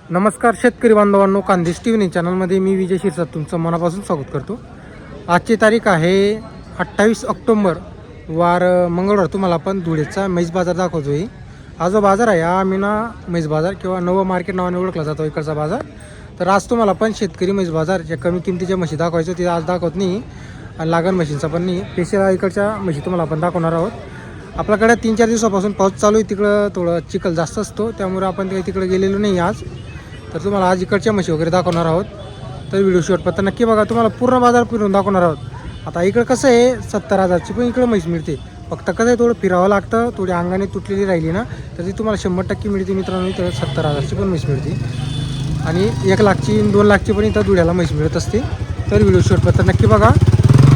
नमस्कार शेतकरी बांधवांनो, कांदेश टी व्ही चॅनलमध्ये मी विजय शिरसाट तुमचं मनापासून स्वागत करतो. आजची तारीख आहे 28 ऑक्टोंबर, वार मंगळवार. तुम्हाला आपण धुळेचा म्हैस बाजार दाखवतो आहे. हा जो बाजार आहे हा मीना म्हैस बाजार किंवा नवं मार्केट नावाने ओळखला जातो इकडचा बाजार. तर आज तुम्हाला पण शेतकरी म्हैस बाजार ज्या कमी किमतीच्या म्हशी दाखवायचं ते आज दाखवत नाही आणि लागण म्हशींचा पण नाही. स्पेशल इकडच्या म्हशी तुम्हाला आपण दाखवणार आहोत. आपल्याकडे 3-4 दिवसापासून पाऊस चालू आहे, तिकडं थोडं चिखल जास्त असतो, त्यामुळे आपण काही तिकडे गेलेलो नाही आज. तर तुम्हाला आज इकडच्या म्हशी वगैरे दाखवणार आहोत. तर व्हिडिओ शेवटपर्यंत नक्की बघा, तुम्हाला पूर्ण बाजार फिरून दाखवणार आहोत. आता इकडं कसं आहे 70,000ची पण इकडं म्हैस मिळते. फक्त कसं आहे थोडं फिरावं लागतं, थोडी अंगाने तुटलेली राहिली ना तर ती तुम्हाला 100% मिळते मित्रांनो. इथं 70,000ची पण म्हैस मिळते आणि 1 लाखची 2 लाखची पण इथं धुळ्याला म्हैस मिळत असते. तर व्हिडिओ शेवटपर्यंत नक्की बघा.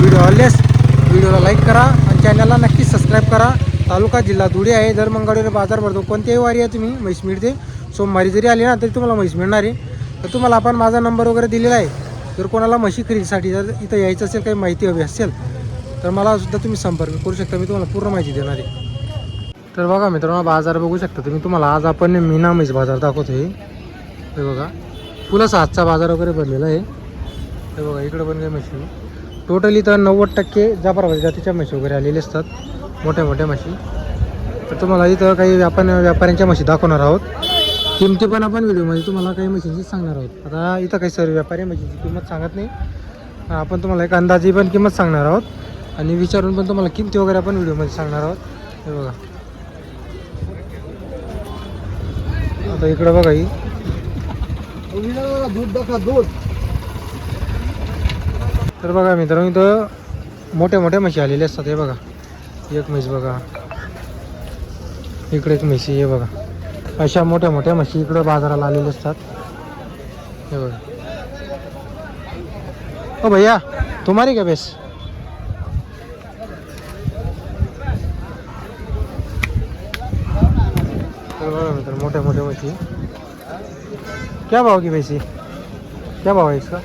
व्हिडिओला लाईक करा आणि चॅनलला नक्की सबस्क्राईब करा. तालुका जिल्हा धुळे आहे. दर मंगळवारी बाजार भरतो. कोणत्याही वारी आहे तुम्ही म्हैस मिळते. सोमवारी जरी आली ना तरी तुम्हाला म्हैस मिळणार आहे. तर तुम्हाला आपण माझा नंबर वगैरे दिलेला आहे. जर कोणाला म्हशी खरेदीसाठी जर इथं यायचं असेल, काही माहिती हवी असेल तर मला सुद्धा तुम्ही संपर्क करू शकता. मी तुम्हाला पूर्ण माहिती देणार आहे. तर बघा मित्रांनो, बाजार बघू शकता तुम्ही. तुम्हाला आज आपण मीना म्हैस बाजार दाखवतो आहे. हे बघा, फुलच आजचा बाजार वगैरे भरलेला आहे. हे बघा, इकडं पण काही म्हशी टोटली तर 90% जाफराबादी जातीच्या म्हशी वगैरे आलेले असतात, मोठ्या मोठ्या म्हशी. तर तुम्हाला इथं काही आपण व्यापाऱ्यांच्या म्हशी दाखवणार आहोत. किमती पण आपण व्हिडिओमध्ये तुम्हाला काही म्हशींची सांगणार आहोत. आता इथं काही सर्व व्यापारी म्हशीची किंमत सांगत नाही, आपण तुम्हाला एक अंदाजी पण किंमत सांगणार आहोत आणि विचारून पण तुम्हाला किमती वगैरे आपण व्हिडिओमध्ये सांगणार आहोत. हे बघा, आता इकडं बघा, ही दूध दाखवा दूध. तर बघा मित्रांनो, इथं मोठ्या मोठ्या म्हशी आलेल्या असतात. हे बघा, एक म्हैस बघा, इकडे एक म्हशी. हे बघा, अशा मोठ्या मोठ्या म्हशी इकडं बाजाराला आलेल्या असतात. हे बघा. ओ भैया, तुम्हारी क्या बेस? तर बघा मित्र, मोठ्या मोठ्या म्हशी. क्या भाव की भैंसी? क्या भाव आहे इसका?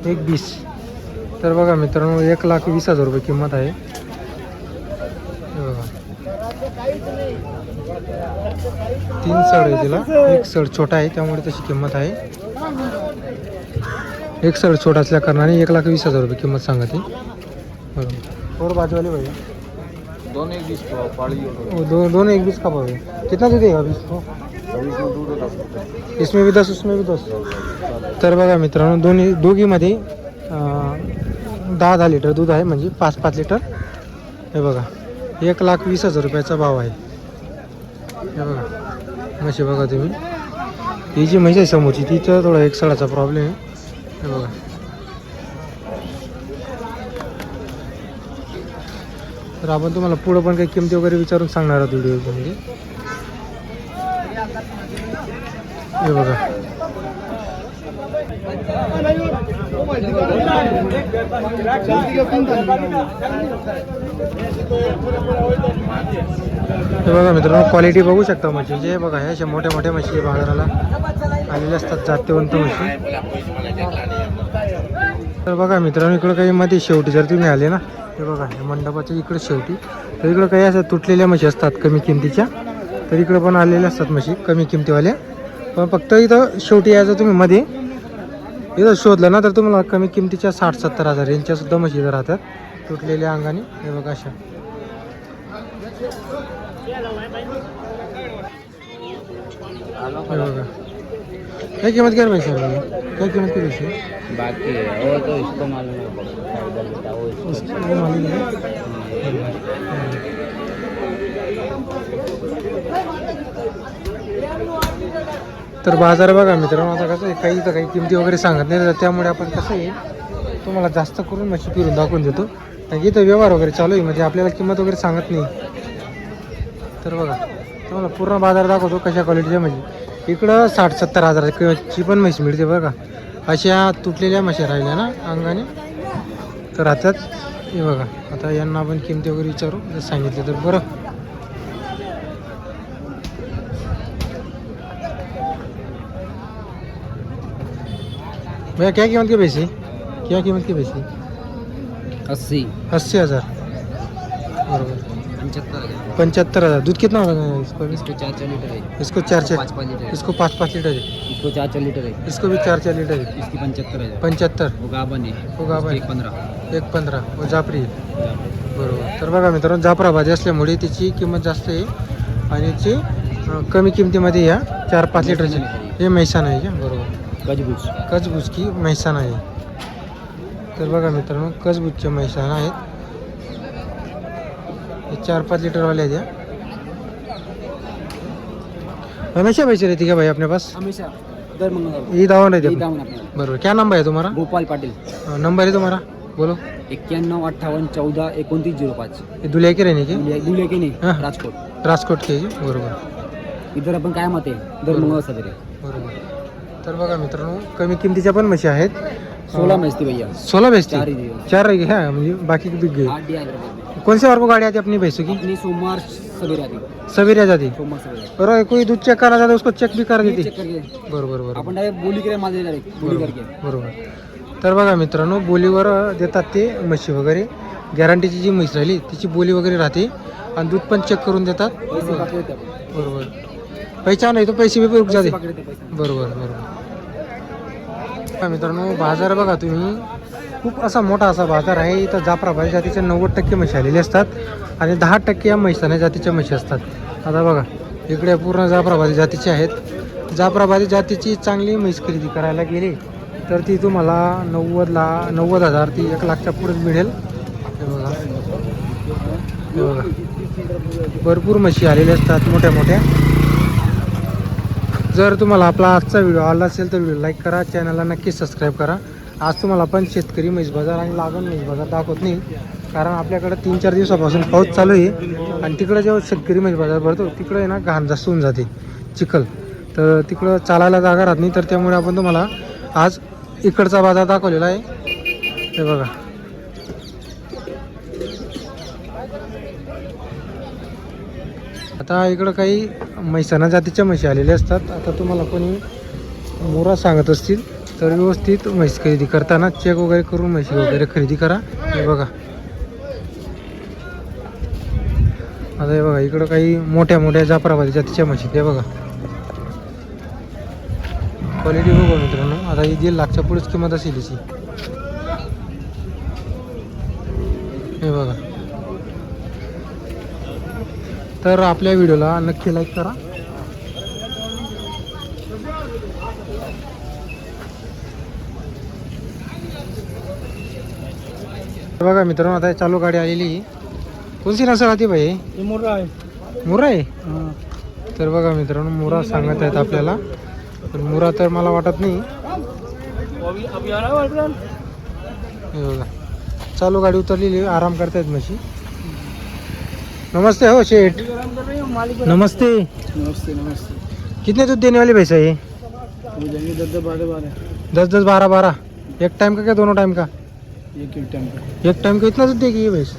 1,20. तर बघा मित्रांनो, 1,20,000 रुपये किंमत आहे. हे बघा, 3 सड आहे तिला. एक सड छोटा आहे त्यामुळे तशी किंमत आहे. एक सड छोटा असल्या कारणाने 1,20,000 रुपये किंमत सांगते. बघा, और बाजू वाले भैया 2,1,20 का भाव है. कितना दे देगा 20 को? इसमें भी 10 उसमें भी 10. तर बघा मित्रांनो, दोघीमध्ये 10-10 लिटर दूध आहे, म्हणजे 5-5 लिटर. हे बघा, 1,20,000 रुपयाचा भाव आहे. हे बघा म्हशी बघा तुम्ही. ही जी म्हैस आहे समोरची तिचं थोडा एक सडाचा प्रॉब्लेम आहे. हे बघा, तर आपण तुम्हाला पुढं पण काही किमती वगैरे विचारून सांगणार आहोत व्हिडिओमध्ये. हे बघा, हे बघा मित्रांनो, क्वालिटी बघू शकता म्हशीची. हे बघा, ह्या अशा मोठ्या मोठ्या म्हशी बाजाराला आलेल्या असतात, जातीवंत म्हशी. तर बघा मित्रांनो, इकडं काही मध्ये शेवटी जर तुम्ही आले ना, हे बघा मंडपाच्या इकडे शेवटी, तर इकडं काही असं तुटलेल्या म्हशी असतात कमी किमतीच्या. तर इकडं पण आलेल्या असतात म्हशी कमी किमतीवाल्या. पण फक्त इथं शेवटी यायचं तुम्ही मध्ये इथं शोधलं ना तर तुम्हाला कमी किमतीच्या 60-70 हजार यांच्या सुद्धा म्हशी इथं राहतात तुटलेल्या अंगाने. हे बघा अशा. हे बघा, काय किंमत काय पैसे? काय किंमत काय पैसे बाकी है और तो इसको मालूम है. तर बाजार बघा मित्रांनो, आता कसं आहे काही तर काही किमती वगैरे सांगत नाही, तर त्यामुळे आपण कसं आहे तुम्हाला जास्त करून म्हशी फिरून दाखवून देतो. कारण इथं व्यवहार वगैरे चालू आहे, म्हणजे आपल्याला किंमत वगैरे सांगत नाही. तर बघा, तुम्हाला पूर्ण बाजार दाखवतो कशा क्वालिटीच्या म्हशी. इकडं 60-70 हजाराची पण म्हशी मिळते बघा. अशा तुटलेल्या म्हशी राहिल्या ना अंगाने तर राहतात. हे बघा, आता यांना आपण किमती वगैरे विचारू जर सांगितलं तर बरं. भैया क्या कीमत के पैसे? क्या कीमत के पैसे? 80. 80,000 बरोबर. 75,000 75,000। दूध कितना होगा इसको भी? इसको 4 लीटर है, इसको 4 5 लीटर है, इसको 5 लीटर है, इसको 4 लीटर है, इसको भी 4 लीटर है। इसकी 75,000। 75 वो गाभण आहे, वो गाभण आहे. इसकी 15. 1.15 व जाफरी आहे. बरोबर. तर बघा मित्रांनो, जाफराबादी असल्यामुळे तिची किंमत जास्त आहे आणि याची कमी किमतीमध्ये या 4-5 लिटरची हे म्हैसाण आहे का? बरोबर. गजबूज. कजबुजकी म्हैसाण आहे. तर बघा मित्रांनो, कजबुजचे म्हैसाण आहेत. हे 4-5 लीटरवाले आहेत या. हमेशा बेच रहती क्या भाई अपने पास? हमेशा दर मंगळवार ये दावा रहती है दावण आपल्याला. बरोबर. क्या नंबर है तुम्हारा? गोपाल पाटील. नंबर है तुम्हारा, बोलो. 91 58 14 29 05. ये दुलिया की रहने की? दुले की नाही, हाँ. राजकोट. राजकोट के आहे. बरोबर. इधर आपण काय मत आहे, दर मंगळवार सदरे. बरोबर. तर बघा मित्रांनो, कमी किमतीच्या पण म्हशी आहेत. 16 मैसती भैया, 16 बेचती? 4 ही दिए. 4 रह गए हैं म्हणजे बाकी की बिक गई. 8 दिया हैदराबाद में. कौन से वार को गाड़ी आती है अपनी भैंसों की? अपनी सोमवार सवेरे आती, सवेरे आ जाती. सोमवार सवेरे. और कोई दूध चेक करना चाहता है उसको चेक भी कर देती. चेक करके बरोबर बरोबर आपण डायरेक्ट बोली करे माल देणार आहे, बोली करके. बरोबर. तर बघा मित्रांनो, बोलीवर देतात ते म्हशी वगैरे. गॅरंटीची जी म्हैस राहिली तिची बोली वगैरे राहते आणि दूध पण चेक करून देतात. पैसे बाकी होते आपण. बरोबर. पैसा नाही तो पैसे भी रुक जाते. बाकी होते पैसे. बरोबर बरोबर. हा मित्रांनो, बाजार बघा तुम्ही, खूप असा मोठा असा बाजार आहे. इथं जाफराबादी जातीच्या 90% म्हशी आलेले असतात आणि 10% या म्हैसाण्या जातीच्या म्हशी असतात. आता बघा इकडे पूर्ण जाफराबादी जातीचे आहेत. जाफराबादी जातीची चांगली म्हैस खरेदी करायला गेली तर ती तुम्हाला 90,000 ती 1,00,000च्या पुढेच मिळेल. हे बघा, हे बघा, भरपूर म्हशी आलेल्या असतात मोठ्या मोठ्या. जर तुम्हाला आपला आजचा व्हिडिओ आला असेल तर व्हिडिओ लाईक करा, चॅनलला नक्की सबस्क्राईब करा. आज तुम्हाला पण शेतकरी म्हैस बाजार आणि लागण म्हैस बाजार दाखवत नाही, कारण आपल्याकडे 3-4 दिवसापासून पाऊस चालू आहे आणि तिकडे जेव्हा शेतकरी म्हैस बाजार भरतो तिकडे आहे ना घाण जास्त होऊन जाते, चिखल, तर तिकडं चालायला जागा राहत नाही. तर त्यामुळे आपण तुम्हाला आज इकडचा बाजार दाखवलेला आहे. हे बघा, आता इकडं काही म्हैसाणा जातीच्या म्हशी आलेल्या असतात. आता तुम्हाला कोणी मोरा सांगत असतील तर व्यवस्थित म्हैस खरेदी करताना चेक वगैरे करून म्हशी वगैरे खरेदी करा. हे बघा, आता हे बघा इकडं काही मोठ्या मोठ्या जाफराबादी जातीच्या म्हशी. हे बघा क्वालिटी बघा मित्रांनो. आता ही 1,00,000च्या पुढेच किंमत असेल हिची. हे बघा. तर आपल्या व्हिडिओला नक्की लाईक करा. बघा मित्रांनो, आता चालू गाडी आलेली. कोणती नसल आती भाई? मोरा आहे. मुरा आहे. तर बघा मित्रांनो, मुरा सांगत आहेत आपल्याला, पण मुरा तर मला वाटत नाही. हे बघा, चालू गाडी उतरलेली, आराम करतायत म्हशी. नमस्ते हो शेठ. नमस्ते. नमस्ते नमस्ते. कितने दूध देने वाली भैंसा ये? 10-10 12-12 एक टाइम का क्या दोनों टाइम का? एक टाइम का. एक टाइम का इतना दूध देगी ये भैंस?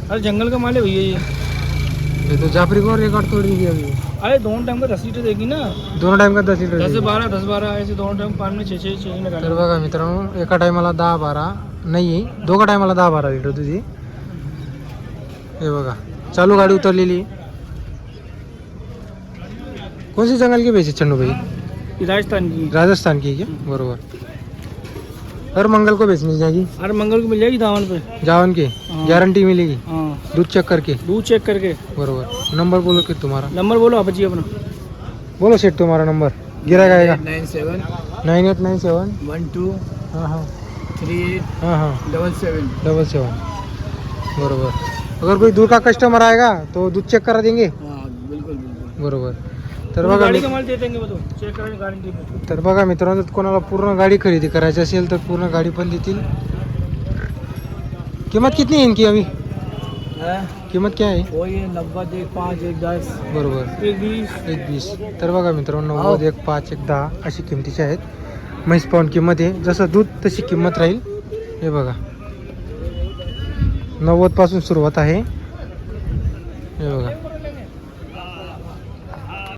अरे जंगल का माल है भैया ये तो जाफरी को रिकॉर्ड तोड़ दी अभी. अरे दोनों टाइम का 10 लीटर देगी ना. दोनों टाइम का 10 लीटर 10 से देगी. 12 10 12 ऐसे दोनों टाइम पानी में 6 तर बघा मित्रांनो, एका टायमाला 10-12 नाही, दोघा टायमाला 10-12 लिटर दूध आहे. हे बघा, चालू गाडी उतरलेली. कोणसी जंगल की भैंस है चन्नू भाई? राजस्थान की. राजस्थान की क्या? बरोबर. हर मंगल को बेचनी जाएगी. हर मंगल को मिल जाएगी दावण पे. जावन की हाँ. गारंटी मिलेगी. हाँ, दूध चेक करके. दूध चेक करके. बरोबर. नंबर बोलो कि तुम्हारा. नंबर बोलो आप जी अपना. बोलो सेठ तुम्हारा नंबर. गिरा आएगा 97 9897. 12 हाँ हाँ 38 हाँ हाँ 77. 77. बरोबर. अगर कोई दूर का कस्टमर आएगा तो दूध चेक करा देंगे. हाँ बिल्कुल बिल्कुल. बरोबर. तर बघा गाड़ी का माल दे देंगे वो तो चेक करने गारंटी में. तर बघा मित्रांनो, जर कोणाला पूर्ण गाडी खरेदी करायची असेल तर पूर्ण गाडी पण देतील. किंमत कितनी है इनकी अभी? किंमत क्या है? वो ये 90 1 5 1 10 बरोबर 1 20. 1-20. तर बघा मित्रांनो, 90 1 5 1 10 अशी किमतीचे आहेत. म्हैस पाऊन किंमत आहे, जसं दूध तशी किंमत राहील. हे बघा, 90 पासून सुरुवात आहे